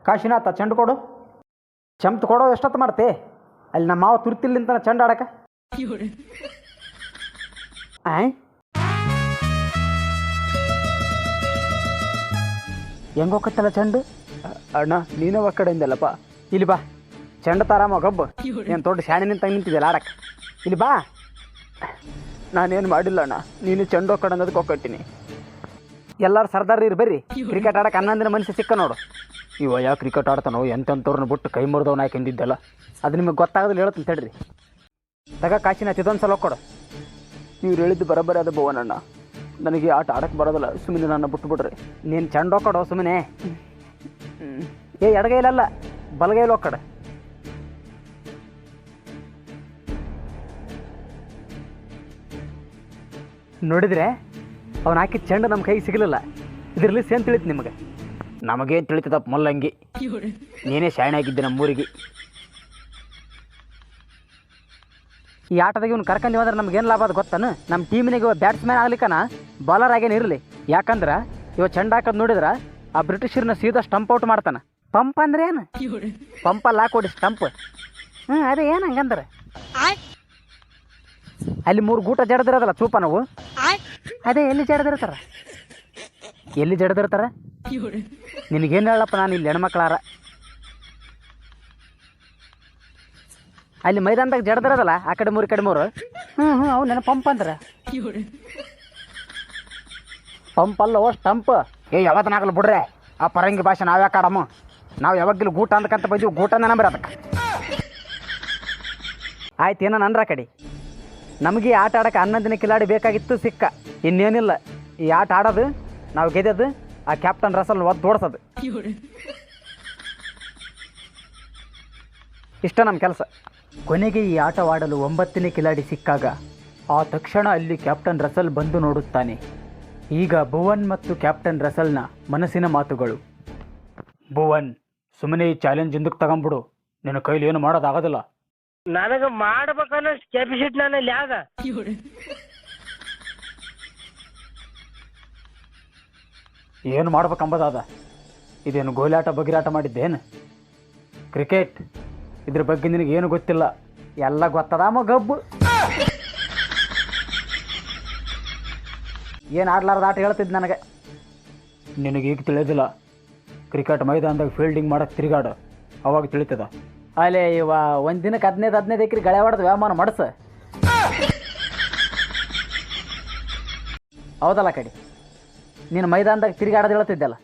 ಕಾಶಿನಾಥ ಚೆಂಡು ಕೊಡು. ಚಮ್ತು ಕೊಡೋ ಎಷ್ಟೊತ್ತು ಮಾಡ್ತೆ ಅಲ್ಲಿ ನಮ್ಮ ಮಾವ ತುರ್ತಿಲ್ಲಿಂತ ಚೆಂಡು ಆಡಕ. ಆಯ್ ಹೆಂಗೋಕತ್ತಲ್ಲ ಚೆಂಡು. ಅಣ್ಣ ನೀನೇ ಒ ಕಡೆಯಿಂದಲ್ಲಪ್ಪ. ಇಲ್ಲಿ ಬಾ, ಚೆಂಡು ತಾರಾಮ ಗಬ್ಬು. ಏನು ದೊಡ್ಡ ಶಾಣೆ ನಿಂತ ನಿಂತಿದ್ದೆಲ್ಲ ಆಡಕ್ಕೆ. ಇಲ್ಲಿ ಬಾ. ನಾನೇನು ಮಾಡಿಲ್ಲ ಅಣ್ಣ, ನೀನು ಚೆಂಡು ಕಡೆ ಅನ್ನೋದಕ್ಕೆ ಹೋಗ್ಕಟ್ಟಿನಿ. ಎಲ್ಲರೂ ಸರ್ದಾರ್ ಇರು ಬರ್ರಿ, ಕ್ರಿಕೆಟ್ ಆಡಕ್ಕೆ 11 ಮನುಷ್ಯ ಸಿಕ್ಕ ನೋಡು. ಇವ ಯಾವ ಕ್ರಿಕೆಟ್ ಆಡ್ತಾನೋ ಎಂತೆಂಥವ್ರನ್ನ ಬಿಟ್ಟು ಕೈ ಮುರಿದವನ ಹಾಕೊಂಡಿದ್ದೆಲ್ಲ. ಅದು ನಿಮಗೆ ಗೊತ್ತಾಗೋದಿಲ್ಲ, ಹೇಳ್ತೀನಿ ತಡ್ರಿ. ತಗ ಕಾಶಿನಾಥ್ ಇದೊಂದು ಸಲ ಕೊಡು. ಇವ್ರು ಹೇಳಿದ್ದು ಬರೋಬ್ಬರಿ ಅದು ಭುವನಣ್ಣ, ನನಗೆ ಆಟ ಆಡಕ್ಕೆ ಬರೋದಿಲ್ಲ, ಸುಮ್ಮನೆ ನನ್ನ ಬಿಟ್ಬಿಡ್ರಿ. ನೀನು ಚೆಂಡು ಹೋಗ್ಕೊಡು ಸುಮ್ಮನೆ. ಎಡಗೈಲಲ್ಲ ಬಲಗೈಲಿ ಹೋಗ್ಕಡೆ. ನೋಡಿದರೆ ಅವ್ನು ಹಾಕಿದ ಚೆಂಡು ನಮ್ಮ ಕೈಗೆ ಸಿಗಲಿಲ್ಲ. ಇದರಲ್ಲಿ ಸೇನ್ ತಿಳಿತು ನಿಮಗೆ. ನಮಗೇನು ತಿಳಿತದಪ್ಪ ಮಲ್ಲಂಗಿ, ನೀನೇ ಶಾಣೆ ಆಗಿದ್ದೆ ನಮ್ಮೂರಿಗೆ. ಈ ಆಟದಾಗ ಇವ್ನು ಕರ್ಕೊಂಡು ಹೋದ್ರೆ ನಮ್ಗೇನು ಲಾಭ ಅದು ಗೊತ್ತಾನ? ನಮ್ಮ ಟೀಮಿನಾಗ ಇವ ಬ್ಯಾಟ್ಸ್ಮ್ಯಾನ್ ಆಗ್ಲಿಕ್ಕನ ಬಾಲರ್ ಆಗೇನು ಇರಲಿ. ಯಾಕಂದ್ರೆ ಇವ ಚೆಂಡು ಹಾಕೋದು ನೋಡಿದ್ರೆ ಆ ಬ್ರಿಟಿಷರ್ನ ಸೀದಾ ಸ್ಟಂಪ್ ಔಟ್ ಮಾಡ್ತಾನೆ. ಪಂಪ್ ಅಂದ್ರೆ ಏನು? ಪಂಪಲ್ಲಿ ಹಾಕೊಡಿ ಸ್ಟಂಪ್. ಅದೇ ಏನು ಹಂಗಂದ್ರೆ ಅಲ್ಲಿ 3 ಗೂಟ ಜಡದಿರೋದಲ್ಲ ಚೂಪ ನಾವು. ಅದೇ ಎಲ್ಲಿ ಜಡದಿರ್ತಾರ, ಎಲ್ಲಿ ಜಡದಿರ್ತಾರ? ನಿನಗೇನು ಹೇಳಪ್ಪ, ನಾನು ಇಲ್ಲಿ ಹೆಣ್ಮಕ್ಳಾರ ಅಲ್ಲಿ ಮೈದಾನದಾಗ ಜಡದಿರೋದಲ್ಲ ಆ ಕಡೆ 3 ಈ ಕಡೆ 3. ಅವು ನೆನ ಪಂಪ್ ಅಂದ್ರೆ ಪಂಪ್ ಅಲ್ಲೋ ಸ್ಟಂಪ್. ಯಾವತ್ತನಾಗಲ್ಲ ಬಿಡ್ರೆ ಆ ಪರಂಗಿ ಭಾಷೆ ನಾವು ಯಾಕೆ ಆಡಮ್ಮ? ನಾವು ಯಾವಾಗಲೂ ಗೂಟ ಅಂದಕ್ಕಂತ ಬಂದೀವಿ, ಗೂಟನೇ ನಂಬರ್ ಅದಕ್ಕೆ. ಆಯ್ತು, ಏನೋ ನನ್ರ ಕಡೆ. ನಮಗೆ ಈ ಆಟ ಆಡೋಕೆ 11 ಕಿಲಾಡಿ ಬೇಕಾಗಿತ್ತು, ಸಿಕ್ಕ. ಇನ್ನೇನಿಲ್ಲ, ಈ ಆಟ ಆಡೋದು ನಾವು ಗೆದ್ದದು ಆ ಕ್ಯಾಪ್ಟನ್ ರಸಲ್ ಒದ್ದು ಓಡಿಸೋದು, ಇಷ್ಟ ನಮ್ಮ ಕೆಲಸ. ಕೊನೆಗೆ ಈ ಆಟವಾಡಲು 9ನೇ ಕಿಲಾಡಿ ಸಿಕ್ಕಾಗ ಆ ತಕ್ಷಣ ಅಲ್ಲಿ ಕ್ಯಾಪ್ಟನ್ ರಸಲ್ ಬಂದು ನೋಡುತ್ತಾನೆ. ಈಗ ಭುವನ್ ಮತ್ತು ಕ್ಯಾಪ್ಟನ್ ರಸಲ್ನ ಮನಸ್ಸಿನ ಮಾತುಗಳು. ಭುವನ್, ಸುಮ್ಮನೆ ಈ ಚಾಲೆಂಜ್ ಹಿಂದಕ್ಕೆ ತಗೊಂಬಿಡು, ನಿನ್ನ ಕೈಲಿ ಏನು ಮಾಡೋದಾಗೋದಿಲ್ಲ. ನನಗೆ ಮಾಡ್ಬೇಕನ್ನೋ ಕೆಪಾಸಿಟಿ ನನ್ನಲ್ಲಿ ಯಾಗ. ಏನು ಮಾಡ್ಬೇಕಂಬುದಾದ? ಇದೇನು ಗೋಲಾಟ ಬಗಿರಾಟ ಮಾಡಿದ್ದೇನು? ಕ್ರಿಕೆಟ್ ಇದ್ರ ಬಗ್ಗೆ ನಿನಗೆ ಏನು ಗೊತ್ತಿಲ್ಲ, ಎಲ್ಲ ಗೊತ್ತದಾಮ ಗಬ್ಬು. ಏನು ಆಡ್ಲಾರ್ದ ಆಟ ಹೇಳ್ತಿದ್ದು ನನಗೆ. ನಿನಗೆ ಈಗ ತಿಳಿಯೋದಿಲ್ಲ, ಕ್ರಿಕೆಟ್ ಮೈದಾನದಾಗ ಫೀಲ್ಡಿಂಗ್ ಮಾಡೋಕ್ಕೆ ತಿರುಗಾಡು, ಅವಾಗ ತಿಳಿತದ. ಅಲ್ಲೇ ಇವ ಒಂದು ದಿನಕ್ಕೆ 15 ಎಕರೆ ಗಳೆ ಹೊಡೆದು ವ್ಯಾಮಾನ ಮಡಸ. ಹೌದಲ್ಲ ಕಡೆ, ನೀನು ಮೈದಾನದಾಗ ತಿರುಗಾಡೋದು ಹೇಳ್ತಿದ್ದಲ್ಲ.